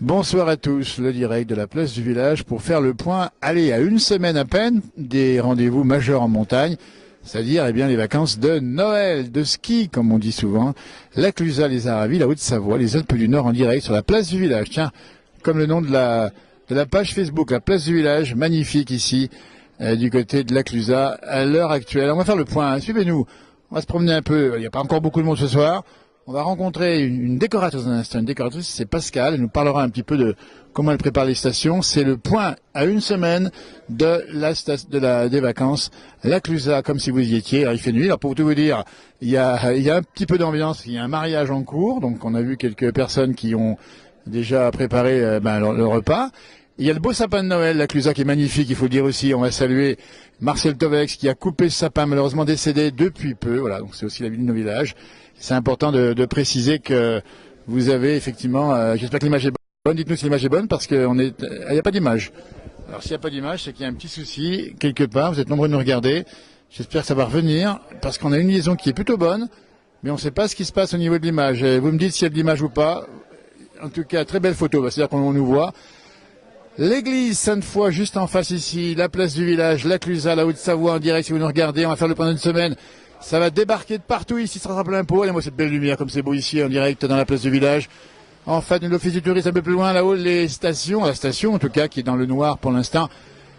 Bonsoir à tous, le direct de la place du village pour faire le point, allez, à une semaine à peine, des rendez-vous majeurs en montagne, c'est-à-dire eh bien les vacances de Noël, de ski, comme on dit souvent, la Clusaz, les Aravis, la Haute-Savoie, les Alpes du Nord en direct sur la place du village. Tiens, comme le nom de la page Facebook, la place du village, magnifique ici, du côté de la Clusaz, à l'heure actuelle. On va faire le point, hein. Suivez-nous, on va se promener un peu, il n'y a pas encore beaucoup de monde ce soir. On va rencontrer une décoratrice dans un instant. Une décoratrice, c'est Pascal. Elle nous parlera un petit peu de comment elle prépare les stations. C'est le point à une semaine de des vacances. La Clusaz, comme si vous y étiez. Alors, il fait nuit. Alors, pour tout vous dire, il y a un petit peu d'ambiance. Il y a un mariage en cours. Donc, on a vu quelques personnes qui ont déjà préparé le repas. Il y a le beau sapin de Noël, la Clusaz, qui est magnifique, il faut le dire aussi. On va saluer Marcel Tovex, qui a coupé ce sapin, malheureusement décédé depuis peu. Voilà, donc c'est aussi la ville de nos villages. C'est important de préciser que vous avez effectivement, j'espère que l'image est bonne, dites-nous si l'image est bonne, parce qu'il n'y a pas d'image. Alors s'il n'y a pas d'image, c'est qu'il y a un petit souci quelque part, vous êtes nombreux de nous regarder. J'espère que ça va revenir, parce qu'on a une liaison qui est plutôt bonne, mais on ne sait pas ce qui se passe au niveau de l'image. Vous me dites s'il y a de l'image ou pas. En tout cas, très belle photo, c'est-à-dire qu'on nous voit. L'église Sainte-Foy, juste en face ici, la place du village, la Clusaz, la Haute-Savoie en direct si vous nous regardez. On va faire le point d'une semaine. Ça va débarquer de partout ici, ça sera plein pot. Regardez-moi cette belle lumière, comme c'est beau ici, en direct dans la place du village. En fait, l'office du tourisme un peu plus loin, là-haut, la station en tout cas, qui est dans le noir pour l'instant.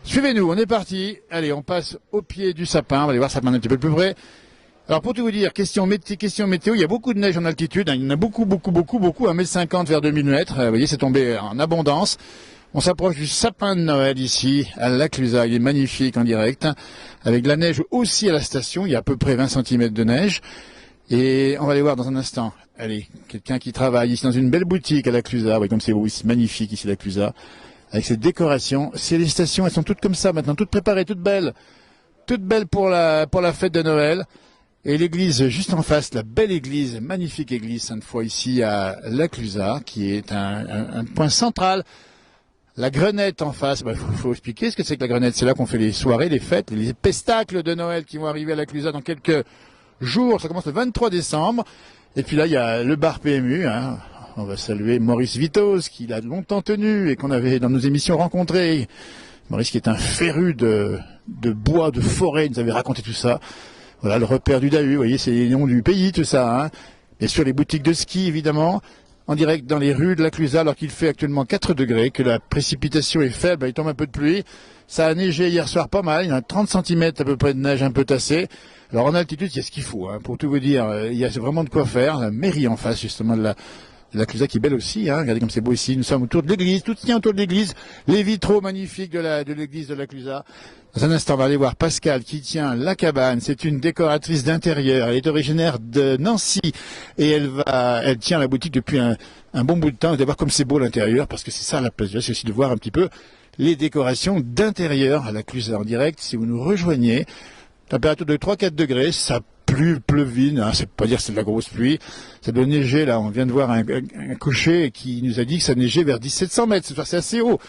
Suivez-nous, on est parti. Allez, on passe au pied du sapin. On va aller voir ça un petit peu plus près. Alors, pour tout vous dire, question météo, il y a beaucoup de neige en altitude. Il y en a beaucoup, 1,50 m vers 2000 mètres. Vous voyez, c'est tombé en abondance. On s'approche du sapin de Noël ici, à la Clusaz. Il est magnifique en direct, avec de la neige aussi à la station. Il y a à peu près 20 cm de neige. Et on va aller voir dans un instant. Allez, quelqu'un qui travaille ici dans une belle boutique à la Clusaz. Oui, comme c'est beau, c'est magnifique ici la Clusaz. Avec cette décoration. C'est les stations, elles sont toutes comme ça maintenant, toutes préparées, toutes belles. Toutes belles pour la fête de Noël. Et l'église juste en face, la belle église, magnifique église Sainte-Foy ici à la Clusaz, qui est un point central. La Grenette en face, faut expliquer ce que c'est que la Grenette. C'est là qu'on fait les soirées, les fêtes, les pestacles de Noël qui vont arriver à la Clusaz dans quelques jours. Ça commence le 23 décembre. Et puis là, il y a le bar PMU. Hein. On va saluer Maurice Vitoz, qui l'a longtemps tenu et qu'on avait dans nos émissions rencontré. Maurice qui est un féru de bois, de forêt, il nous avait raconté tout ça. Voilà, le repère du Dahu, vous voyez, c'est les noms du pays, tout ça. Hein. Et sur les boutiques de ski, évidemment. En direct dans les rues de la Clusaz, alors qu'il fait actuellement 4 degrés, que la précipitation est faible, il tombe un peu de pluie. Ça a neigé hier soir pas mal, il y a 30 cm à peu près de neige un peu tassée. Alors en altitude, il y a ce qu'il faut, hein. Pour tout vous dire, il y a vraiment de quoi faire. La mairie en face justement de la Clusaz qui est belle aussi, hein. Regardez comme c'est beau ici, nous sommes autour de l'église, tout tient autour de l'église, les vitraux magnifiques de l'église de la Clusaz. Dans un instant, on va aller voir Pascal qui tient la cabane. C'est une décoratrice d'intérieur. Elle est originaire de Nancy et elle tient la boutique depuis un bon bout de temps. Vous allez voir comme c'est beau l'intérieur, parce que c'est ça la place. C'est aussi de voir un petit peu les décorations d'intérieur à la Clusaz en direct. Si vous nous rejoignez, température de 3-4 degrés, ça pleuvine, hein, c'est pas dire que c'est de la grosse pluie, ça doit neiger là, on vient de voir un cocher qui nous a dit que ça neigeait vers 1700 mètres, c'est assez haut,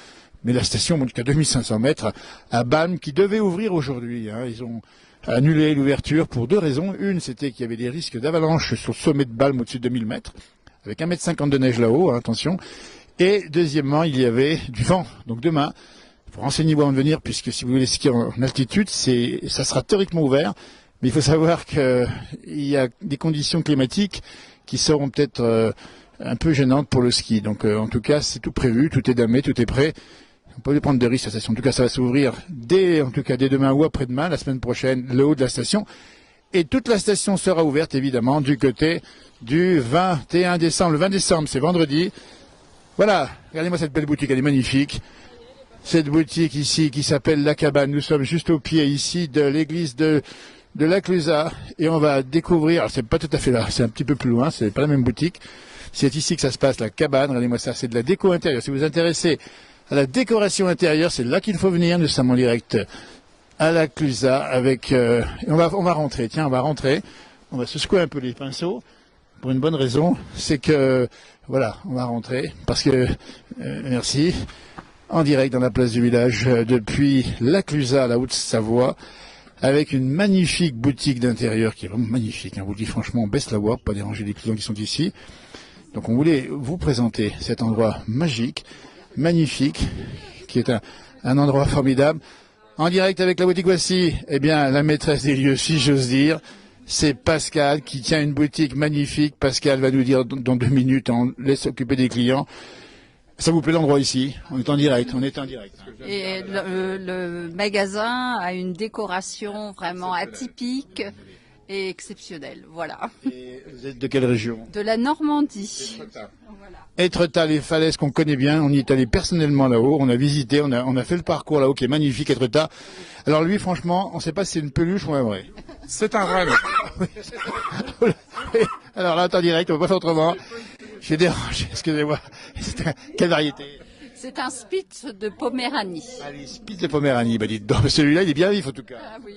mais la station monte jusqu'à 2500 mètres à Balme qui devait ouvrir aujourd'hui, hein. Ils ont annulé l'ouverture pour 2 raisons, une c'était qu'il y avait des risques d'avalanche sur le sommet de Balme au-dessus de 2000 mètres, avec 1,50 m de neige là-haut, hein, attention, et deuxièmement il y avait du vent, donc demain, il faut renseigner-vous avant de venir, puisque si vous voulez skier en altitude, ça sera théoriquement ouvert. Mais il faut savoir qu'il y a des conditions climatiques qui seront peut-être un peu gênantes pour le ski. Donc en tout cas, c'est tout prévu, tout est damé, tout est prêt. On peut prendre des risques à la station. En tout cas, ça va s'ouvrir dès demain ou après-demain, la semaine prochaine, le haut de la station. Et toute la station sera ouverte, évidemment, du côté du 21 décembre. Le 20 décembre, c'est vendredi. Voilà, regardez-moi cette belle boutique, elle est magnifique. Cette boutique ici qui s'appelle La Cabane. Nous sommes juste au pied ici de l'église de la Clusaz et on va découvrir, alors c'est pas tout à fait là, c'est un petit peu plus loin, c'est pas la même boutique, c'est ici que ça se passe, la cabane, regardez-moi ça, c'est de la déco intérieure. Si vous vous intéressez à la décoration intérieure, c'est là qu'il faut venir, nous sommes en direct à la Clusaz avec, on va rentrer, tiens, on va se secouer un peu les pinceaux, pour une bonne raison, c'est que, voilà, on va rentrer, parce que, merci, en direct dans la place du village, depuis la Clusaz, la Haute-Savoie, avec une magnifique boutique d'intérieur qui est vraiment magnifique. Hein. Vous le dis franchement, on baisse la voix pour pas déranger les clients qui sont ici. Donc on voulait vous présenter cet endroit magique, magnifique, qui est un endroit formidable. En direct avec la boutique, voici, eh bien, la maîtresse des lieux, si j'ose dire. C'est Pascal qui tient une boutique magnifique. Pascal va nous dire dans 2 minutes, on laisse s'occuper des clients. Ça vous plaît l'endroit ici? On est en direct, Et le magasin a une décoration vraiment atypique et exceptionnelle, voilà. Et vous êtes de quelle région? De la Normandie. Étretat, les falaises qu'on connaît bien, on y est allé personnellement là-haut, on a visité, on a fait le parcours là-haut qui est magnifique, Étretat. Alors lui, franchement, on ne sait pas si c'est une peluche ou un vrai. C'est un vrai. Alors là, en direct, on ne peut pas faire autrement. J'ai dérangé, excusez-moi. Quelle variété? C'est un Spitz de Poméranie. Allez, Spitz de Poméranie, bah dites donc, celui-là, il est bien vif en tout cas. Ah oui.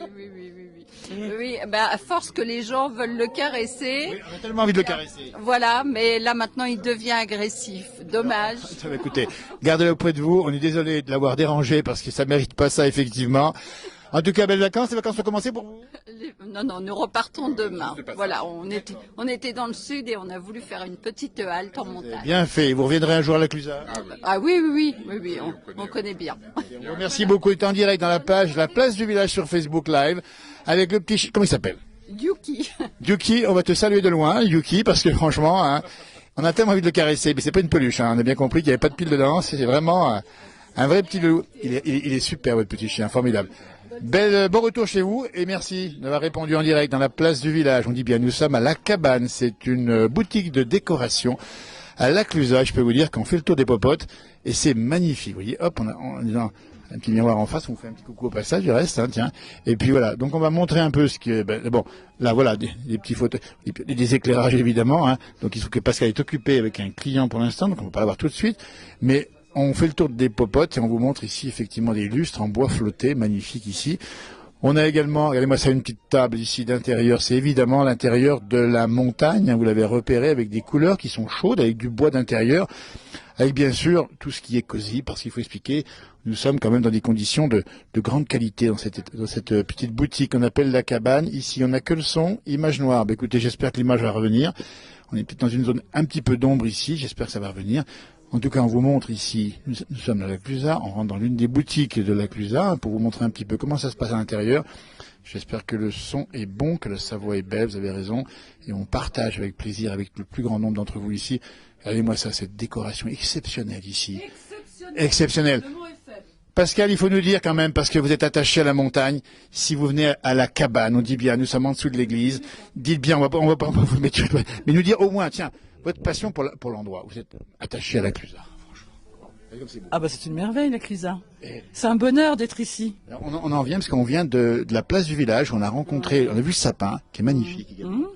Oui, bah, à force que les gens veulent le caresser. Oui, on a tellement envie de le caresser. Voilà, mais là maintenant il devient agressif. Dommage. Écoutez, gardez-le auprès de vous. On est désolé de l'avoir dérangé parce que ça mérite pas ça, effectivement. En tout cas, belles vacances. Les vacances ont commencé pour vous? Non, nous repartons demain. Voilà, on était dans le sud et on a voulu faire une petite halte en montagne. Bien fait. Vous reviendrez un jour à la Clusaz? Ah oui, on connaît bien. Merci beaucoup. Il est en direct dans la page La Place du Village sur Facebook Live avec le petit... Comment il s'appelle? Yuki. Yuki, on va te saluer de loin, Yuki, parce que franchement, hein, on a tellement envie de le caresser. Mais c'est pas une peluche, hein. On a bien compris qu'il n'y avait pas de pile dedans. C'est vraiment un vrai petit loup. Il est super, votre petit chien. Formidable. Bon retour chez vous et merci d'avoir répondu en direct dans la place du village. On dit bien, nous sommes à La Cabane. C'est une boutique de décoration à La Clusaz. Je peux vous dire qu'on fait le tour des popotes et c'est magnifique. Vous voyez, hop, on est dans un petit miroir en face. On vous fait un petit coucou au passage du reste, hein, tiens. Et puis voilà. Donc on va montrer un peu ce que, bon, là voilà, des petits photos, des éclairages évidemment. Hein. Donc il faut que Pascal est occupé avec un client pour l'instant, donc on ne va pas l'avoir tout de suite. Mais on fait le tour des popotes et on vous montre ici effectivement des lustres en bois flotté, magnifiques ici. On a également, regardez-moi ça, une petite table ici d'intérieur. C'est évidemment l'intérieur de la montagne, hein, vous l'avez repéré, avec des couleurs qui sont chaudes, avec du bois d'intérieur, avec bien sûr tout ce qui est cosy, parce qu'il faut expliquer, nous sommes quand même dans des conditions de grande qualité dans cette petite boutique qu'on appelle La Cabane. Ici, on n'a que le son, image noire. Écoutez, j'espère que l'image va revenir. On est peut-être dans une zone un petit peu d'ombre ici, j'espère que ça va revenir. En tout cas, on vous montre ici, nous sommes à La Clusaz, on rentre dans l'une des boutiques de La Clusaz pour vous montrer un petit peu comment ça se passe à l'intérieur. J'espère que le son est bon, que la Savoie est belle, vous avez raison, et on partage avec plaisir avec le plus grand nombre d'entre vous ici. Regardez-moi ça, cette décoration exceptionnelle ici. Exceptionnelle. Pascal, il faut nous dire quand même, parce que vous êtes attaché à la montagne, si vous venez à La Cabane, on dit bien, nous sommes en dessous de l'église, dites bien, on va pas vous mettre, mais nous dire au moins, tiens, votre passion pour l'endroit. Vous êtes attaché à La Clusaz, franchement. Ah bah c'est une merveille La Clusaz. C'est un bonheur d'être ici. Alors, on en vient parce qu'on vient de la place du village. On a rencontré, on a vu le sapin qui est magnifique également.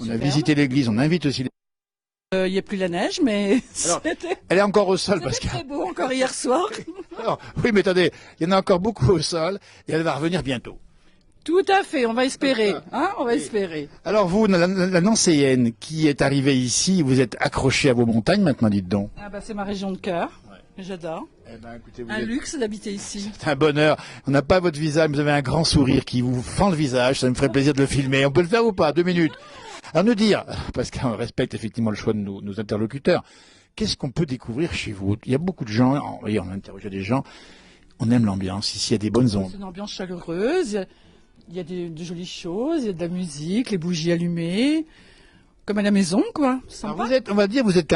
On a visité l'église. On invite aussi. Il n'y a plus la neige, mais alors, elle est encore au sol parce que très beau encore hier soir. Alors, oui, mais attendez, il y en a encore beaucoup au sol et elle va revenir bientôt. Tout à fait, on va espérer, hein, on va espérer. Alors vous, la Nancéienne qui est arrivée ici, vous êtes accrochée à vos montagnes maintenant, dites donc. Ah bah c'est ma région de cœur, j'adore. Eh ben, écoutez, Luxe d'habiter ici. C'est un bonheur. On n'a pas votre visage, mais vous avez un grand sourire qui vous fend le visage. Ça me ferait plaisir de le filmer. On peut le faire ou pas? 2 minutes. Alors nous dire, parce qu'on respecte effectivement le choix de nos interlocuteurs, qu'est-ce qu'on peut découvrir chez vous? Il y a beaucoup de gens, on a interrogé des gens, on aime l'ambiance. Ici, il y a des bonnes ondes. C'est une ambiance chaleureuse. Il y a de jolies choses, il y a de la musique, les bougies allumées, comme à la maison, quoi. Alors vous êtes, on va dire, vous êtes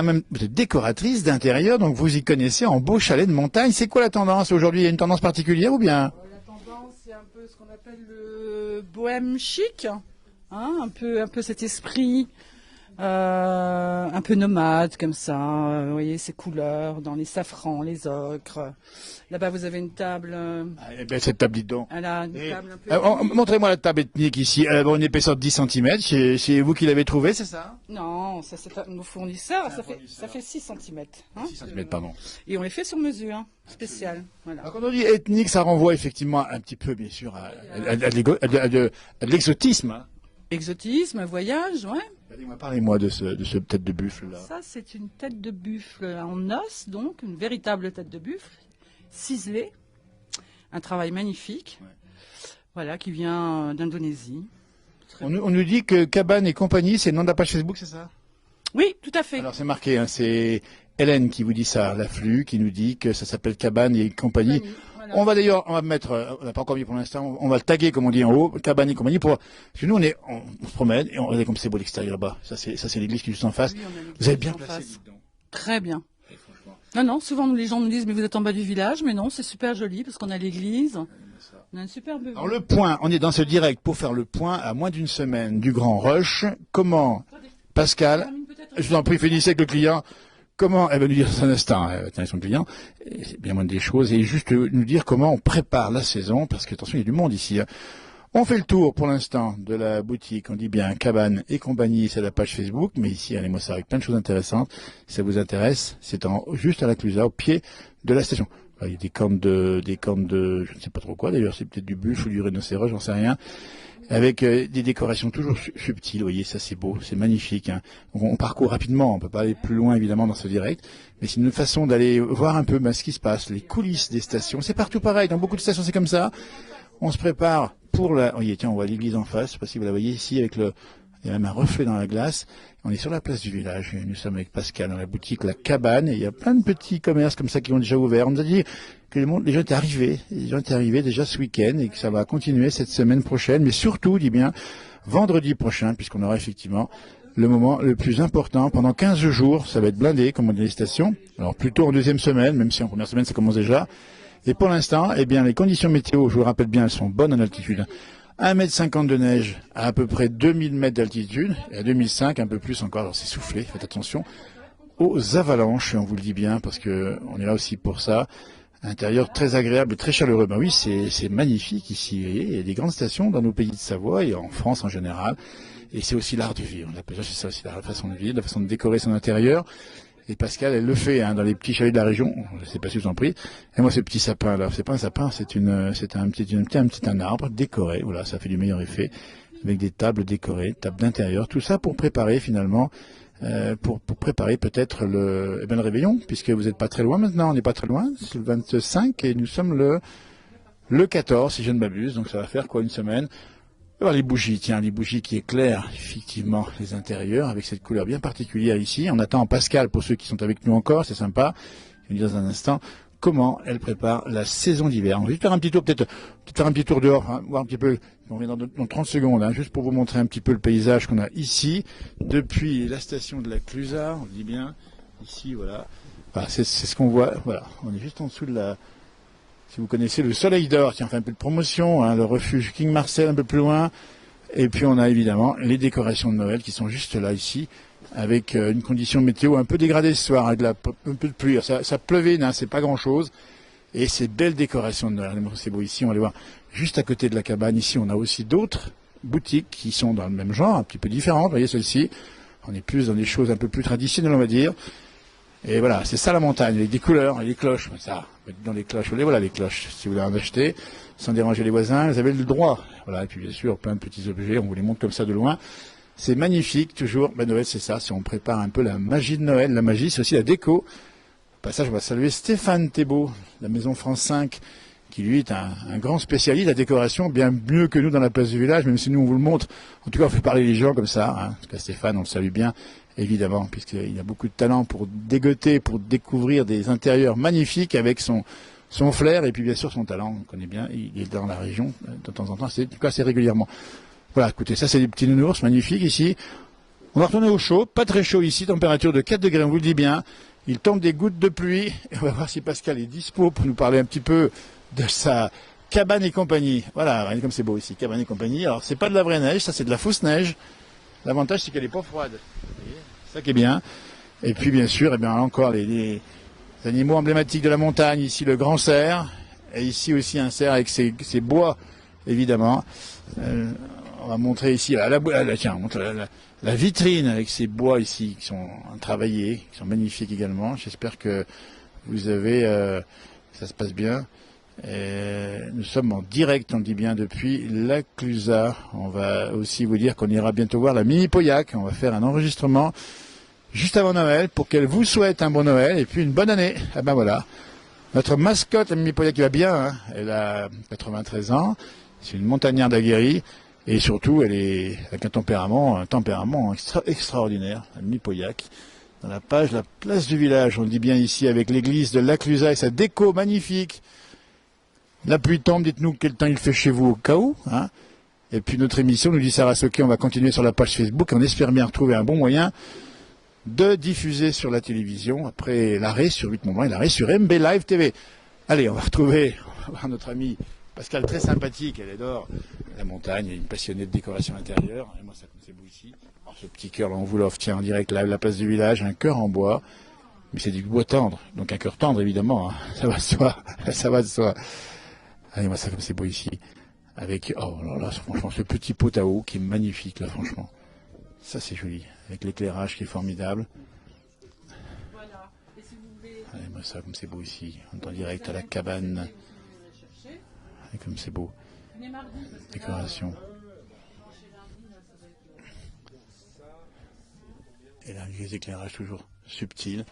décoratrice d'intérieur, donc vous y connaissez en beau chalet de montagne. C'est quoi la tendance aujourd'hui? Il y a une tendance particulière ou bien? La tendance, c'est un peu ce qu'on appelle le bohème chic, hein, un peu cet esprit, un peu nomade comme ça. Vous voyez ces couleurs dans les safrans, les ocres. Là-bas, vous avez une table. Eh ben, cette table, dites donc. Elle a une table un peu. Montrez-moi la table ethnique ici. Elle a une épaisseur de 10 cm. C'est vous qui l'avez trouvée, c'est ça? Non, ça c'est nos fournisseurs. Ça fait 6 cm. Hein, 6 cm, pardon. Et on les fait sur mesure, hein, spécial. Voilà. Alors, quand on dit ethnique, ça renvoie effectivement un petit peu, bien sûr, à de l'exotisme. Hein. Exotisme, voyage, ouais. Parlez-moi de ce tête de buffle là. Ça, c'est une tête de buffle en os, donc une véritable tête de buffle, ciselée, un travail magnifique, voilà, qui vient d'Indonésie. On nous dit que Cabane et compagnie, c'est le nom de la page Facebook, c'est ça? Oui, tout à fait. Alors c'est marqué, hein, c'est Hélène qui vous dit ça, l'afflux, qui nous dit que ça s'appelle Cabane et compagnie. Voilà. On va mettre, on n'a pas encore mis pour l'instant, on va le taguer comme on dit en haut, Cabane et compagnie parce que nous on se promène et on regarde comme c'est beau l'extérieur là-bas. Ça c'est l'église qui est juste en face. Oui, on a l'église Vous avez bien en placé. face. Très bien. Non, souvent les gens nous disent mais vous êtes en bas du village, mais non, c'est super joli parce qu'on a l'église. On a une superbe vue. Alors le point, on est dans ce direct pour faire le point à moins d'une semaine du Grand Rush. Comment, Pascal, je vous en prie, finissez avec le client. Comment, elle va nous dire dans un instant, elle va tenir son client, et c'est bien moins des choses, et juste nous dire comment on prépare la saison, parce que attention, il y a du monde ici. Hein. On fait le tour pour l'instant de la boutique, on dit bien Cabane et compagnie, c'est la page Facebook, mais ici, allez-moi ça avec plein de choses intéressantes. Si ça vous intéresse, c'est juste à la Clusaz, au pied de la station. Il y a des cornes de, je ne sais pas trop quoi d'ailleurs, c'est peut-être du buffle ou du rhinocéros, j'en sais rien. Avec des décorations toujours subtiles, vous voyez, ça c'est beau, c'est magnifique. Hein. On parcourt rapidement, on peut pas aller plus loin évidemment dans ce direct, mais c'est une façon d'aller voir un peu ce qui se passe, les coulisses des stations. C'est partout pareil, dans beaucoup de stations c'est comme ça. On se prépare pour la... Voyez, tiens, on voit l'église en face, je sais pas si vous la voyez ici, avec il y a même un reflet dans la glace. On est sur la place du village, et nous sommes avec Pascal dans la boutique La Cabane, et il y a plein de petits commerces comme ça qui ont déjà ouvert. On nous a dit que les gens étaient arrivés déjà ce week-end, et que ça va continuer cette semaine prochaine, mais surtout, dit bien, vendredi prochain, puisqu'on aura effectivement le moment le plus important. Pendant 15 jours, ça va être blindé, comme on dit les stations. Alors plutôt en deuxième semaine, même si en première semaine ça commence déjà. Et pour l'instant, eh bien, les conditions météo, je vous le rappelle bien, elles sont bonnes en altitude. 1,50 m de neige à peu près 2000 mètres d'altitude, et à 2005, un peu plus encore, alors c'est soufflé, faites attention aux avalanches, on vous le dit bien, parce que on est là aussi pour ça. Intérieur très agréable et très chaleureux. Ben oui, c'est magnifique ici. Il y a des grandes stations dans nos pays de Savoie et en France en général. Et c'est aussi l'art de vivre. C'est ça aussi la façon de vivre, la façon de décorer son intérieur. Et Pascal, elle le fait dans les petits chalets de la région. Je sais pas si je vous en prie. Et moi, ce petit sapin là, c'est pas un sapin, c'est un arbre décoré. Voilà, ça fait du meilleur effet avec des tables décorées, tables d'intérieur, tout ça pour préparer finalement, pour préparer peut-être le réveillon, puisque vous n'êtes pas très loin maintenant. On n'est pas très loin, c'est le 25 et nous sommes le 14 si je ne m'abuse. Donc ça va faire quoi, une semaine. Alors les bougies, tiens, les bougies qui éclairent effectivement les intérieurs avec cette couleur bien particulière ici. On attend Pascal pour ceux qui sont avec nous encore, c'est sympa. Je vais vous dire dans un instant comment elle prépare la saison d'hiver. On va juste faire un petit tour, peut-être faire un petit tour dehors, hein, voir un petit peu. On revient dans 30 secondes, hein, juste pour vous montrer un petit peu le paysage qu'on a ici depuis la station de la Clusaz. On dit bien ici, voilà. Voilà, c'est ce qu'on voit. Voilà, on est juste en dessous de la. Si vous connaissez le Soleil d'Or, qui en fait un peu de promotion, hein, le refuge King Marcel un peu plus loin. Et puis on a évidemment les décorations de Noël qui sont juste là ici, avec une condition météo un peu dégradée ce soir, avec un peu de pluie. Ça pleuvait, c'est pas grand-chose. Et ces belles décorations de Noël, c'est beau ici, on va les voir juste à côté de la cabane. Ici, on a aussi d'autres boutiques qui sont dans le même genre, un petit peu différentes. Vous voyez, celle-ci, on est plus dans des choses un peu plus traditionnelles, on va dire. Et voilà, c'est ça la montagne, avec des couleurs et les cloches. Ça, dans les cloches, voilà les cloches. Si vous voulez en acheter, sans déranger les voisins, vous avez le droit. Voilà, et puis bien sûr, plein de petits objets, on vous les montre comme ça de loin. C'est magnifique, toujours. Noël, c'est ça, si on prépare un peu la magie de Noël. La magie, c'est aussi la déco. Au passage, on va saluer Stéphane Thébault, la Maison France 5, qui lui est un grand spécialiste de la décoration, bien mieux que nous dans la place du village, même si nous on vous le montre. En tout cas, on fait parler les gens comme ça. Hein. En tout cas, Stéphane, on le salue bien. Évidemment, puisqu'il a beaucoup de talent pour dégoter, pour découvrir des intérieurs magnifiques avec son flair et puis bien sûr son talent. On connaît bien, il est dans la région de temps en temps, en tout cas assez régulièrement. Voilà, écoutez, ça c'est des petits nounours magnifiques ici. On va retourner au chaud, pas très chaud ici, température de 4 degrés, on vous le dit bien. Il tombe des gouttes de pluie et on va voir si Pascal est dispo pour nous parler un petit peu de sa cabane et compagnie. Voilà, regardez comme c'est beau ici, cabane et compagnie. Alors c'est pas de la vraie neige, ça c'est de la fausse neige. L'avantage c'est qu'elle est pas froide. C'est ça qui est bien. Et puis bien sûr, eh bien encore les animaux emblématiques de la montagne. Ici le grand cerf. Et ici aussi un cerf avec ses bois, évidemment. On va montrer ici la vitrine avec ses bois ici qui sont travaillés, qui sont magnifiques également. J'espère que vous avez... ça se passe bien. Et nous sommes en direct, on le dit bien, depuis la Clusaz. On va aussi vous dire qu'on ira bientôt voir la Mimi Pauillac. On va faire un enregistrement juste avant Noël pour qu'elle vous souhaite un bon Noël et puis une bonne année. Ah ben voilà. Notre mascotte, la Mimi Pauillac, qui va bien, hein. Elle a 93 ans. C'est une montagnarde aguerrie. Et surtout, elle est avec un tempérament extraordinaire, Annie Pauillac. Dans la page La Place du Village, on le dit bien ici, avec l'église de Laclusaz et sa déco magnifique. La pluie tombe, dites-nous quel temps il fait chez vous au cas où. Hein. Et puis notre émission, nous dit Sarah Soquet, on va continuer sur la page Facebook. On espère bien retrouver un bon moyen de diffuser sur la télévision, après l'arrêt sur 8 moments et l'arrêt sur MB Live TV. Allez, on va voir notre amie Pascal, très sympathique, elle adore la montagne, elle est une passionnée de décoration intérieure. Et moi, ça comme c'est beau ici. Alors, ce petit cœur, là, on vous l'offre, tiens, en direct, là, la place du village, un cœur en bois. Mais c'est du bois tendre, donc un cœur tendre, évidemment. Hein. Ça va de soi, ça va de soi. Allez, moi, ça comme c'est beau ici. Avec, oh là, franchement, ce petit pot à eau qui est magnifique, là, franchement. Ça, c'est joli. Avec l'éclairage qui est formidable. Voilà. Et si vous voulez... Allez, moi, ça comme c'est beau ici. On est en direct à la cabane. Et comme c'est beau. Décoration. Et là, les éclairages toujours subtils.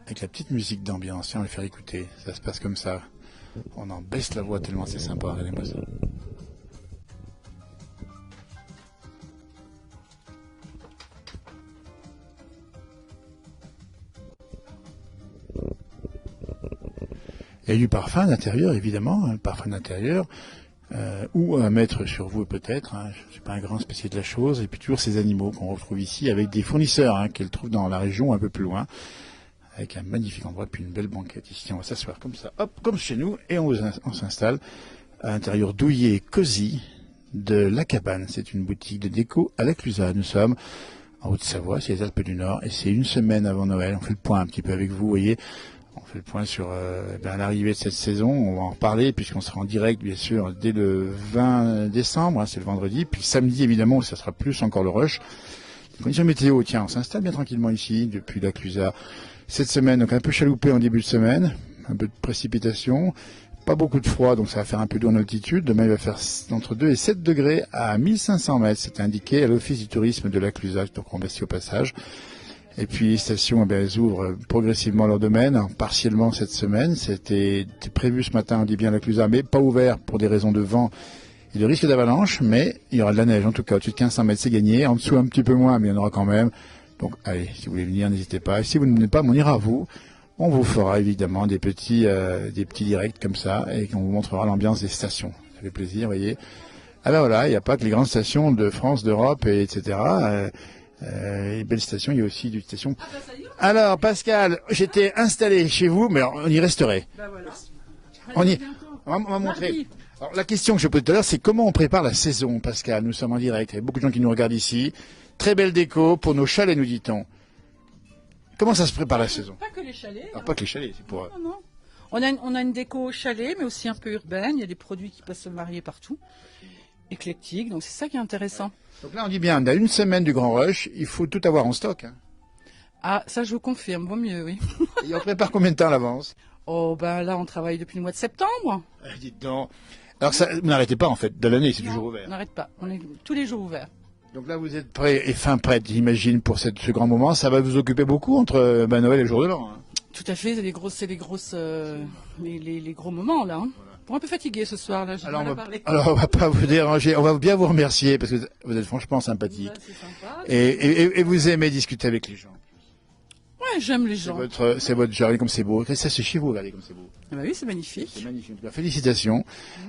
Avec la petite musique d'ambiance. Tiens, on va le faire écouter. Ça se passe comme ça. On en baisse la voix tellement c'est sympa. Regardez-moi ça. Il y a du parfum d'intérieur, évidemment, un parfum d'intérieur, ou à mettre sur vous peut-être. Hein, je ne suis pas un grand spécialiste de la chose. Et puis toujours ces animaux qu'on retrouve ici avec des fournisseurs hein, qu'elle trouve dans la région un peu plus loin, avec un magnifique endroit, puis une belle banquette ici. On va s'asseoir comme ça, hop, comme chez nous, et on s'installe à l'intérieur douillet et cosy de La Cabane. C'est une boutique de déco à Laclusaz. Nous sommes en Haute-Savoie, c'est les Alpes du Nord, et c'est une semaine avant Noël. On fait le point un petit peu avec vous, vous voyez. On fait le point sur l'arrivée de cette saison. On va en reparler puisqu'on sera en direct, bien sûr, dès le 20 décembre. Hein, c'est le vendredi. Puis samedi, évidemment, ça sera plus encore le rush. Les conditions météo, tiens, on s'installe bien tranquillement ici, depuis Laclusaz. Cette semaine, donc un peu chaloupé en début de semaine. Un peu de précipitation. Pas beaucoup de froid, donc ça va faire un peu d'eau en altitude. Demain, il va faire entre 2 et 7 degrés à 1500 mètres. C'est indiqué à l'Office du tourisme de Laclusaz. Donc on remercie au passage. Et puis les stations, elles ouvrent progressivement leur domaine, partiellement cette semaine. C'était prévu ce matin, on dit bien Laclusaz, mais pas ouvert pour des raisons de vent et de risque d'avalanche. Mais il y aura de la neige, en tout cas, au-dessus de 1500 mètres, c'est gagné. En dessous, un petit peu moins, mais il y en aura quand même. Donc, allez, si vous voulez venir, n'hésitez pas. Et si vous ne venez pas, on ira à vous. On vous fera évidemment des petits directs comme ça, et qu'on vous montrera l'ambiance des stations. Ça fait plaisir, vous voyez. Ah ben voilà, il n'y a pas que les grandes stations de France, d'Europe, etc., belle station, il y a aussi des stations. Alors Pascal, j'étais installé chez vous, mais alors, on y resterait. Ben voilà. On va montrer. Alors, la question que je posais tout à l'heure, c'est comment on prépare la saison, Pascal. Nous sommes en direct, il y a beaucoup de gens qui nous regardent ici. Très belle déco pour nos chalets, nous dit-on. Comment ça se prépare la saison? Pas que les chalets. Alors, pas que les chalets, c'est pour... Non, non. On a une déco chalet, mais aussi un peu urbaine. Il y a des produits qui peuvent se marier partout. Éclectique, donc c'est ça qui est intéressant. Donc là, on dit bien, on a une semaine du Grand Rush, il faut tout avoir en stock. Hein. Ah, ça je vous confirme, vaut mieux, oui. Et on prépare combien de temps à l'avance? Oh, ben là, on travaille depuis le mois de septembre. Dites donc. Alors, ça, vous n'arrêtez pas, en fait, de l'année, c'est toujours ouvert. On n'arrête pas, on est tous les jours ouverts. Donc là, vous êtes prêts et fin prête, j'imagine, pour ce grand moment. Ça va vous occuper beaucoup entre Noël et le jour de l'an. Hein. Tout à fait, c'est les gros moments, là. Hein. Voilà. Pour un peu fatigué ce soir, là, j'ai mal à parler. Alors, on va pas vous déranger, on va bien vous remercier, parce que vous êtes franchement sympathique. Ouais, c'est sympa. Et vous aimez discuter avec les gens. Ouais, j'aime les gens. C'est votre genre, regardez comme c'est beau. Ça, c'est chez vous, regardez comme c'est beau. Ah bah oui, c'est magnifique. C'est magnifique. Félicitations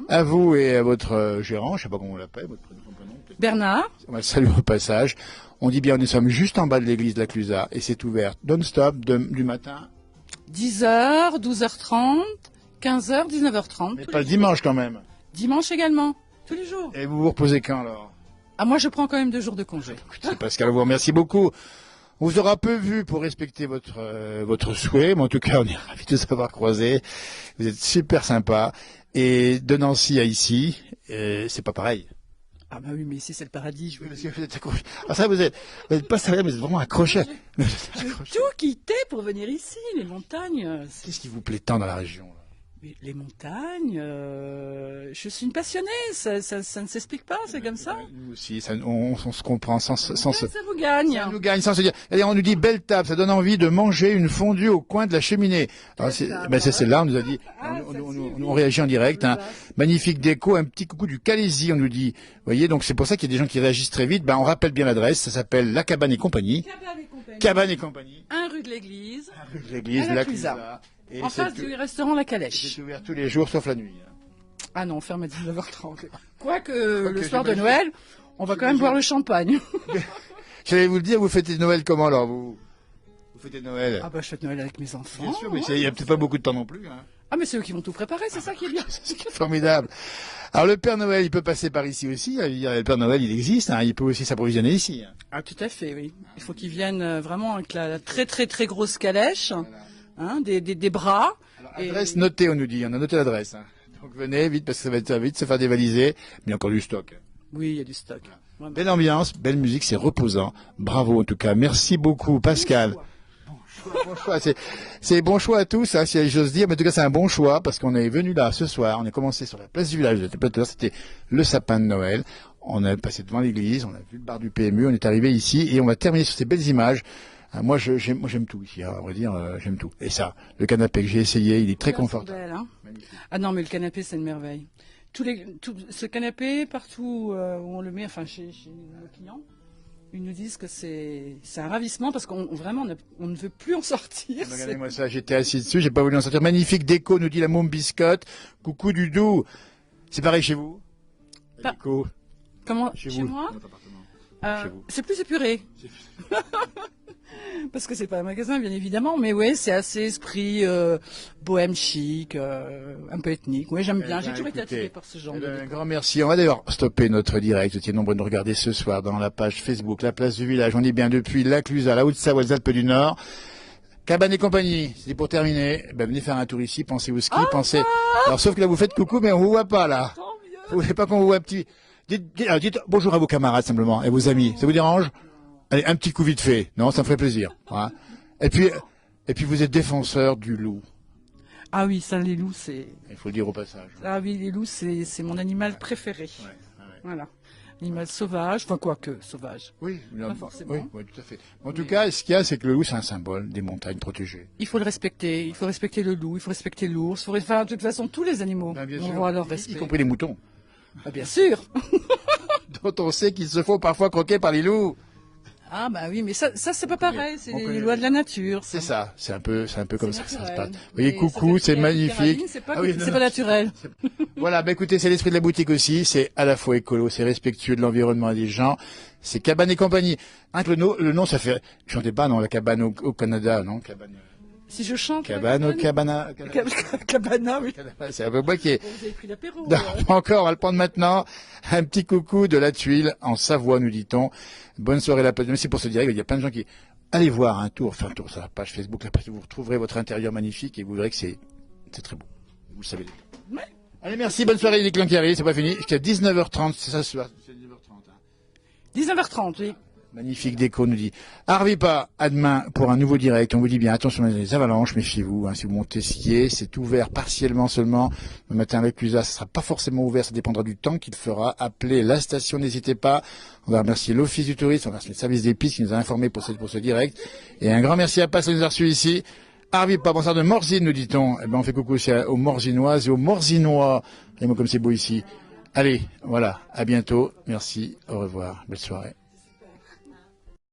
à vous et à votre gérant, je sais pas comment on l'appelle, votre prénom. Bernard. On va le saluer au passage. On dit bien, nous sommes juste en bas de l'église de Laclusaz et c'est ouvert non-stop du matin. 10h, 12h30, 15h, 19h30. Mais pas le dimanche quand même. Dimanche également, tous les jours. Et vous vous reposez quand alors? Ah, moi je prends quand même 2 jours de congé. Écoutez, Pascal, vous remercie beaucoup. On vous aura peu vu pour respecter votre souhait, mais en tout cas, on est ravis de vous avoir croisé. Vous êtes super sympa. Et de Nancy à ici, c'est pas pareil. Ah bah oui, mais ici c'est le paradis. Je parce que vous êtes accroché. Alors ça, vous êtes pas sérieux, mais vous êtes vraiment accroché. J'ai tout quitté pour venir ici, les montagnes. Qu'est-ce qui vous plaît tant dans la région là? Mais les montagnes, je suis une passionnée, ça ne s'explique pas, c'est comme ça. Nous aussi, on se comprend sans Ça vous gagne. Ça nous gagne sans se dire. On nous dit belle table, ça donne envie de manger une fondue au coin de la cheminée. C'est là, on nous a dit, on réagit en direct. Hein. Magnifique déco, un petit coucou du Calaisis, on nous dit. Vous voyez, donc c'est pour ça qu'il y a des gens qui réagissent très vite. On rappelle bien l'adresse, ça s'appelle La Cabane et Compagnie. Cabane et Compagnie. 1 rue de l'église. 1 rue de l'église, la Clusa. En face du restaurant La Calèche. C'est ouvert tous les jours, sauf la nuit. Ah non, on ferme à 19h30. Quoique le soir de Noël, on va quand même boire le champagne. J'allais vous le dire, vous fêtez Noël comment alors vous fêtez Noël? Ah bah je fête Noël avec mes enfants. Bien sûr, mais il n'y a peut-être pas beaucoup de temps non plus. Hein. Ah mais c'est eux qui vont tout préparer, c'est ça qui est bien. C'est formidable. Alors le Père Noël, il peut passer par ici aussi. Le Père Noël, il existe. Hein. Il peut aussi s'approvisionner ici. Hein. Ah tout à fait, oui. Il faut qu'ils viennent vraiment avec la très très très grosse calèche, hein, des bras. Alors, adresse notée, on nous dit. On a noté l'adresse. Hein. Donc venez vite parce que ça va être vite se faire dévaliser. Mais il y a encore du stock. Oui, il y a du stock. Vraiment. Belle ambiance, belle musique, c'est reposant. Bravo en tout cas. Merci beaucoup, Pascal. Bon choix. C'est bon choix à tous, hein, si j'ose dire, mais en tout cas c'est un bon choix parce qu'on est venu là ce soir, on a commencé sur la place du village de Tepleter, c'était le sapin de Noël, on a passé devant l'église, on a vu le bar du PMU, on est arrivé ici et on va terminer sur ces belles images. Moi j'aime tout ici, hein, à vrai dire, j'aime tout. Et ça, le canapé que j'ai essayé, il est très confortable. Belle, hein. Ah non mais le canapé c'est une merveille. Ce canapé, partout où on le met, enfin chez nos clients, ils nous disent que c'est un ravissement parce qu'on vraiment on ne veut plus en sortir. Regardez-moi ça, j'étais assis dessus, j'ai pas voulu en sortir. Magnifique déco, nous dit la môme biscotte. Coucou du doux. C'est pareil chez vous? Déco. Comment? Chez moi? C'est plus épuré. Parce que c'est pas un magasin, bien évidemment, mais oui, c'est assez esprit bohème chic, un peu ethnique. Oui, j'aime bien. J'ai toujours été attiré par ce genre de décor. Un grand merci. On va d'ailleurs stopper notre direct. Vous étiez nombreux de nous regarder ce soir dans la page Facebook, la place du village. On est bien depuis la Clusa, la Haute-Savoie, les Alpes du Nord. Cabane et compagnie, c'est pour terminer. Venez faire un tour ici, pensez au ski, pensez... Alors, sauf que là, vous faites coucou, mais on vous voit pas, là. Vous voulez pas qu'on vous voit un petit... Dites bonjour à vos camarades, simplement, et vos amis. Ça vous dérange? Allez, un petit coup vite fait. Non, ça me ferait plaisir. Hein. Et puis vous êtes défenseur du loup. Ah oui, ça, les loups, c'est... Il faut le dire au passage. Ah oui, les loups, c'est mon animal préféré. Ouais. Voilà. Animal sauvage, enfin quoi que sauvage. Oui, pas forcément. Oui, tout à fait. En tout cas, ce qu'il y a, c'est que le loup, c'est un symbole des montagnes protégées. Il faut le respecter. Il faut respecter le loup, il faut respecter l'ours. Enfin, de toute façon, tous les animaux. On voit leur respect. Y compris les moutons. Ah, bien sûr. Dont on sait qu'ils se font parfois croquer par les loups. Ah bah oui, mais ça c'est pas pareil, c'est les lois de la nature. C'est ça, c'est un peu comme ça que ça se passe. Vous voyez, coucou, c'est magnifique. C'est pas naturel. Voilà, écoutez, c'est l'esprit de la boutique aussi, c'est à la fois écolo, c'est respectueux de l'environnement et des gens, c'est Cabane et compagnie. Hein, le nom, ça fait, chantez pas, non, la cabane au Canada, non, cabane. Si je chante. Cabana, oui. C'est un peu moi qui est. Vous avez pris l'apéro. Encore, on va le prendre maintenant. Un petit coucou de la Tuile, en Savoie, nous dit-on. Bonne soirée, la page. Merci pour ce direct. Il y a plein de gens qui, allez voir un tour, faire un tour sur la page Facebook, là, vous retrouverez votre intérieur magnifique et vous verrez que c'est très beau. Vous le savez. Ouais. Allez, merci, bonne soirée, les Clanquieri, c'est pas fini. Jusqu'à 19h30, c'est ça, c'est 19h30, hein. 19h30, oui. Magnifique déco, nous dit. Arvipa, à demain pour un nouveau direct. On vous dit bien, attention les avalanches, méfiez-vous. Hein, si vous montez skier, c'est ouvert partiellement seulement. Le matin avec Clusa, ça sera pas forcément ouvert, ça dépendra du temps qu'il fera. Appelez la station, n'hésitez pas. On va remercier l'Office du tourisme, on va remercier le service des pistes qui nous a informés pour ce direct. Et un grand merci à Pass qui nous a reçus ici. Arvipa, bonsoir de Morzine, nous dit-on. Eh ben, on fait coucou aussi aux Morzinoises et aux Morzinois. Regardez-moi comme c'est beau ici. Allez, voilà, à bientôt. Merci, au revoir, belle soirée.